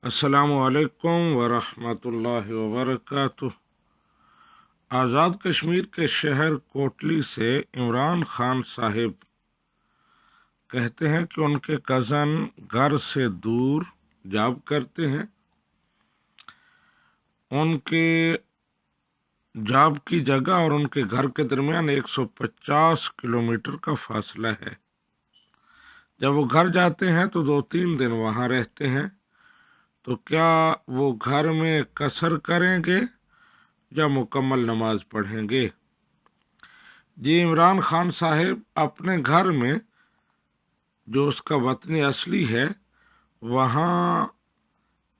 अस्सलामु अलैकुम वरहमतुल्लाहि वबरकातुह। आज़ाद कश्मीर के शहर कोटली से इमरान खान साहिब कहते हैं कि उनके कज़न घर से दूर जॉब करते हैं। उनके जॉब की जगह और उनके घर के दरमियान 150 किलोमीटर का फासला है। जब वो घर जाते हैं तो 2-3 दिन वहाँ रहते हैं। तो क्या वो घर में कसर करेंगे या मुकम्मल नमाज पढ़ेंगे? जी, इमरान खान साहिब अपने घर में, जो उसका वतन असली है, वहाँ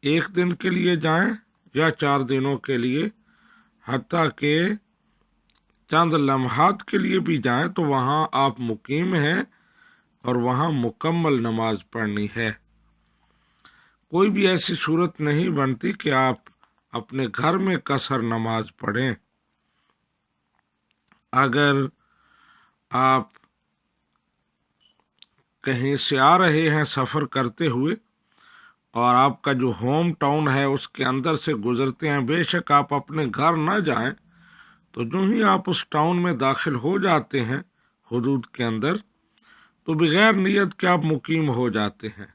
1 दिन के लिए जाएं या 4 दिनों के लिए, हत्ता कि चंद लम्हात के लिए भी जाएं तो वहाँ आप मुकीम हैं और वहाँ मुकम्मल नमाज पढ़नी है। कोई भी ऐसी सूरत नहीं बनती कि आप अपने घर में कसर नमाज पढ़ें। अगर आप कहीं से आ रहे हैं सफ़र करते हुए और आपका जो होम टाउन है उसके अंदर से गुजरते हैं, बेशक आप अपने घर ना जाएं, तो जो ही आप उस टाउन में दाखिल हो जाते हैं हुदूद के अंदर, तो बगैर नियत के आप मुकीम हो जाते हैं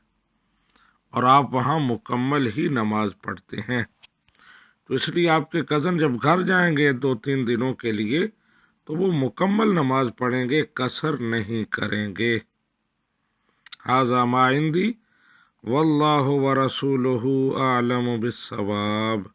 और आप वहाँ मुकम्मल ही नमाज पढ़ते हैं। तो इसलिए आपके कज़न जब घर जाएंगे 2-3 दिनों के लिए, तो वो मुकम्मल नमाज पढ़ेंगे, कसर नहीं करेंगे। हाज़ा मा इंदी वल्लाहु व रसूलुहु आलम बिस्सवाब।